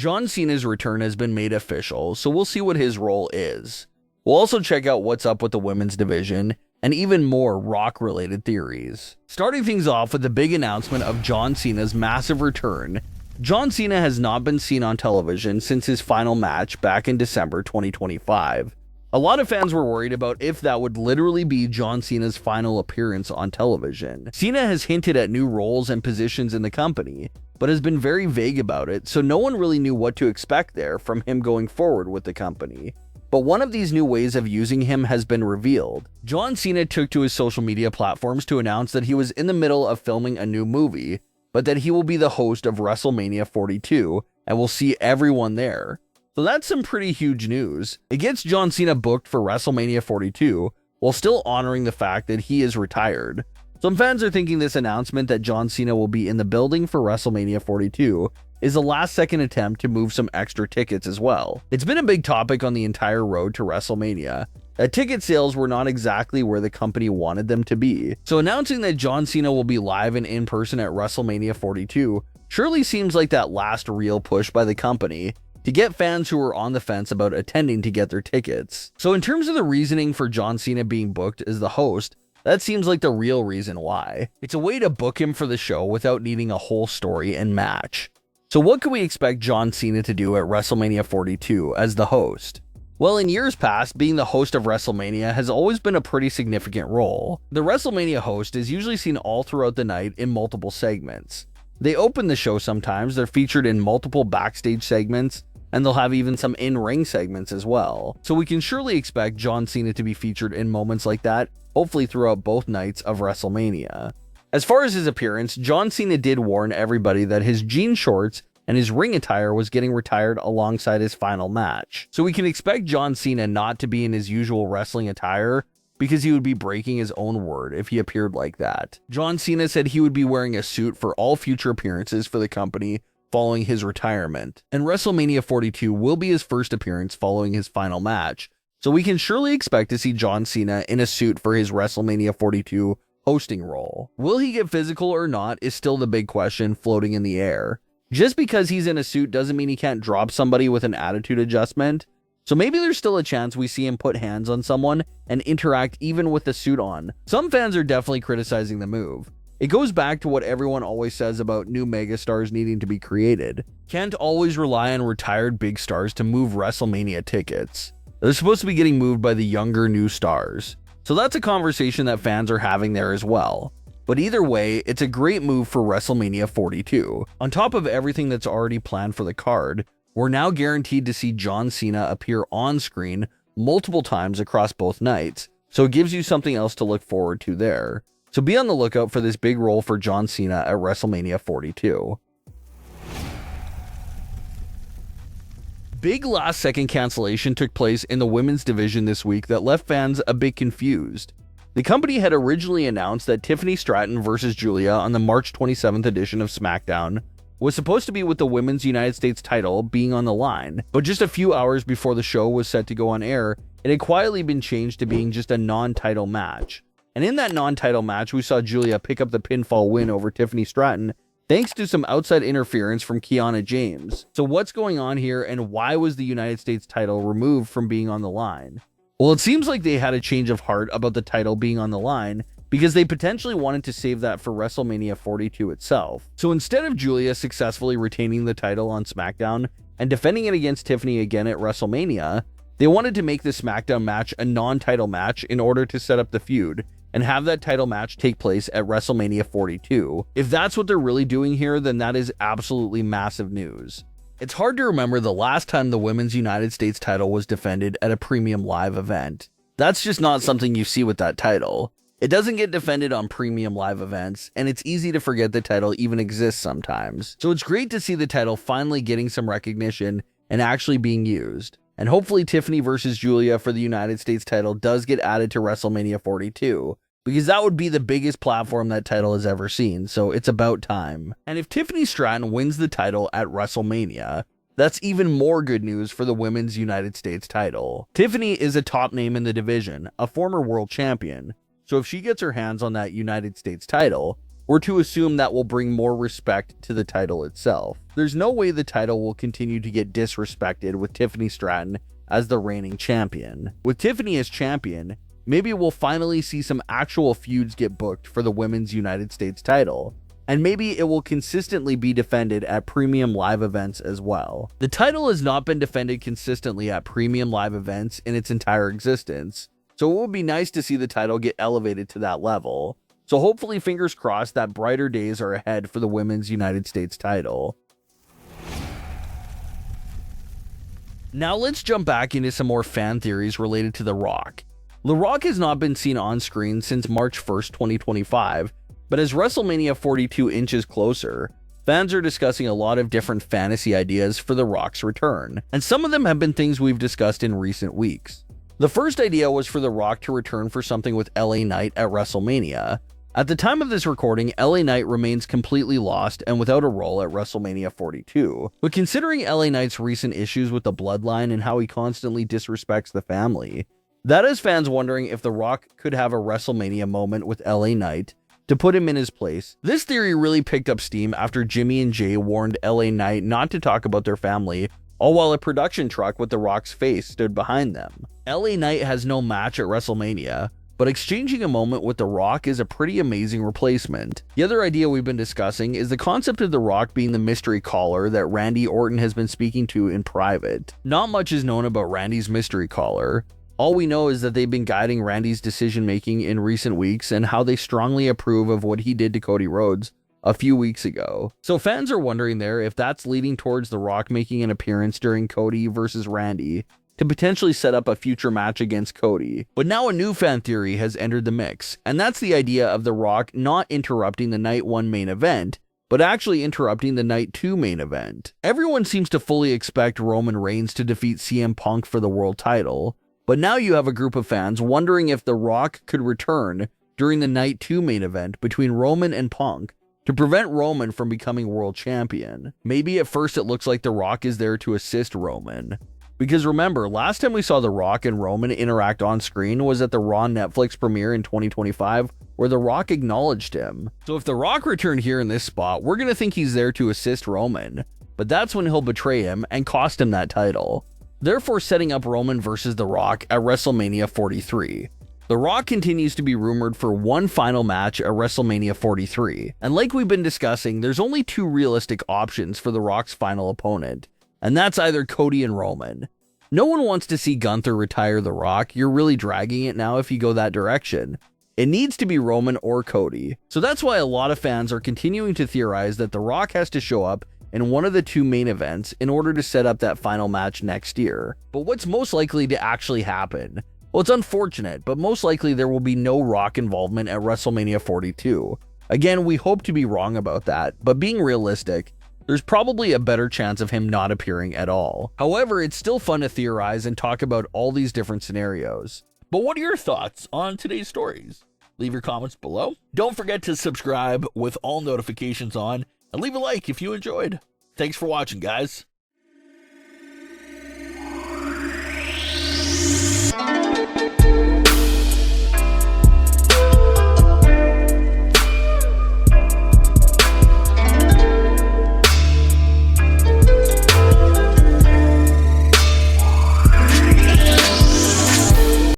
John Cena's return has been made official, so we'll see what his role is. We'll also check out what's up with the women's division, and even more Rock-related theories. Starting things off with the big announcement of John Cena's massive return. John Cena has not been seen on television since his final match back in December 2025. A lot of fans were worried about if that would literally be John Cena's final appearance on television. Cena has hinted at new roles and positions in the company, but has been very vague about it, so no one really knew what to expect there from him going forward with the company. But one of these new ways of using him has been revealed. John Cena took to his social media platforms to announce that he was in the middle of filming a new movie, but that he will be the host of WrestleMania 42 and will see everyone there. So that's some pretty huge news. It gets John Cena booked for WrestleMania 42 while still honoring the fact that he is retired. Some fans are thinking this announcement that John Cena will be in the building for WrestleMania 42 is a last-second attempt to move some extra tickets as well. It's been a big topic on the entire road to WrestleMania, that ticket sales were not exactly where the company wanted them to be. So announcing that John Cena will be live and in person at WrestleMania 42 surely seems like that last real push by the company to get fans who are on the fence about attending to get their tickets. So in terms of the reasoning for John Cena being booked as the host, that seems like the real reason why. It's a way to book him for the show without needing a whole story and match. So what can we expect John Cena to do at WrestleMania 42 as the host? Well, in years past, being the host of WrestleMania has always been a pretty significant role. The WrestleMania host is usually seen all throughout the night in multiple segments. They open the show sometimes, they're featured in multiple backstage segments, and they'll have even some in-ring segments as well. So we can surely expect John Cena to be featured in moments like that, hopefully throughout both nights of WrestleMania. As far as his appearance, John Cena did warn everybody that his jean shorts and his ring attire was getting retired alongside his final match. So we can expect John Cena not to be in his usual wrestling attire because he would be breaking his own word if he appeared like that. John Cena said he would be wearing a suit for all future appearances for the company following his retirement. And WrestleMania 42 will be his first appearance following his final match. So we can surely expect to see John Cena in a suit for his WrestleMania 42 hosting role. Will he get physical or not is still the big question floating in the air. Just because he's in a suit doesn't mean he can't drop somebody with an attitude adjustment. So maybe there's still a chance we see him put hands on someone and interact even with the suit on. Some fans are definitely criticizing the move. It goes back to what everyone always says about new megastars needing to be created. Can't always rely on retired big stars to move WrestleMania tickets. They're supposed to be getting moved by the younger new stars. So that's a conversation that fans are having there as well. But either way, it's a great move for WrestleMania 42. On top of everything that's already planned for the card, we're now guaranteed to see John Cena appear on screen multiple times across both nights, so it gives you something else to look forward to there. So be on the lookout for this big role for John Cena at WrestleMania 42. Big last-second cancellation took place in the women's division this week that left fans a bit confused. The company had originally announced that Tiffany Stratton versus Giulia on the March 27th edition of Smackdown was supposed to be with the Women's United States title being on the line, but just a few hours before the show was set to go on air, it had quietly been changed to being just a non-title match. And in that non-title match, we saw Giulia pick up the pinfall win over Tiffany Stratton thanks to some outside interference from Kiana James. So what's going on here, and why was the United States title removed from being on the line? Well, it seems like they had a change of heart about the title being on the line because they potentially wanted to save that for WrestleMania 42 itself. So instead of Giulia successfully retaining the title on SmackDown and defending it against Tiffany again at WrestleMania, they wanted to make the SmackDown match a non-title match in order to set up the feud and have that title match take place at WrestleMania 42. If that's what they're really doing here, then that is absolutely massive news. It's hard to remember the last time the Women's United States title was defended at a premium live event. That's just not something you see with that title. It doesn't get defended on premium live events, and it's easy to forget the title even exists sometimes. So it's great to see the title finally getting some recognition and actually being used. And hopefully Tiffany versus Giulia for the United States title does get added to WrestleMania 42, because that would be the biggest platform that title has ever seen, so it's about time. And if Tiffany Stratton wins the title at WrestleMania, that's even more good news for the Women's United States title. Tiffany is a top name in the division, a former world champion, so if she gets her hands on that United States title, we're to assume that will bring more respect to the title itself. There's no way the title will continue to get disrespected with Tiffany Stratton as the reigning champion. With Tiffany as champion, maybe we'll finally see some actual feuds get booked for the Women's United States title, and maybe it will consistently be defended at premium live events as well. The title has not been defended consistently at premium live events in its entire existence, so it would be nice to see the title get elevated to that level. So hopefully, fingers crossed, that brighter days are ahead for the Women's United States title. Now let's jump back into some more fan theories related to The Rock. The Rock has not been seen on screen since March 1st, 2025, but as WrestleMania 42 inches closer, fans are discussing a lot of different fantasy ideas for The Rock's return, and some of them have been things we've discussed in recent weeks. The first idea was for The Rock to return for something with LA Knight at WrestleMania. At the time of this recording, LA Knight remains completely lost and without a role at WrestleMania 42. But considering LA Knight's recent issues with the bloodline and how he constantly disrespects the family, that has fans wondering if The Rock could have a WrestleMania moment with LA Knight to put him in his place. This theory really picked up steam after Jimmy and Jay warned LA Knight not to talk about their family, all while a production truck with The Rock's face stood behind them. LA Knight has no match at WrestleMania, but exchanging a moment with The Rock is a pretty amazing replacement. The other idea we've been discussing is the concept of The Rock being the mystery caller that Randy Orton has been speaking to in private. Not much is known about Randy's mystery caller. All we know is that they've been guiding Randy's decision making in recent weeks and how they strongly approve of what he did to Cody Rhodes a few weeks ago. So fans are wondering there if that's leading towards The Rock making an appearance during Cody versus Randy to potentially set up a future match against Cody. But now a new fan theory has entered the mix, and that's the idea of The Rock not interrupting the Night 1 main event, but actually interrupting the Night 2 main event. Everyone seems to fully expect Roman Reigns to defeat CM Punk for the world title, but now you have a group of fans wondering if The Rock could return during the Night 2 main event between Roman and Punk to prevent Roman from becoming world champion. Maybe at first it looks like The Rock is there to assist Roman. Because remember, last time we saw The Rock and Roman interact on screen was at the Raw Netflix premiere in 2025, where The Rock acknowledged him. So if The Rock returned here in this spot, we're going to think he's there to assist Roman, but that's when he'll betray him and cost him that title, therefore setting up Roman versus The Rock at WrestleMania 43. The Rock continues to be rumored for one final match at WrestleMania 43, and like we've been discussing, there's only two realistic options for The Rock's final opponent, and that's either Cody and Roman. No one wants to see Gunther retire The Rock. You're really dragging it now if you go that direction. It needs to be Roman or Cody. So that's why a lot of fans are continuing to theorize that The Rock has to show up in one of the two main events in order to set up that final match next year. But what's most likely to actually happen? Well, it's unfortunate, but most likely there will be no Rock involvement at WrestleMania 42. Again, we hope to be wrong about that, but being realistic, there's probably a better chance of him not appearing at all. However, it's still fun to theorize and talk about all these different scenarios. But what are your thoughts on today's stories? Leave your comments below. Don't forget to subscribe with all notifications on, and leave a like if you enjoyed. Thanks for watching, guys.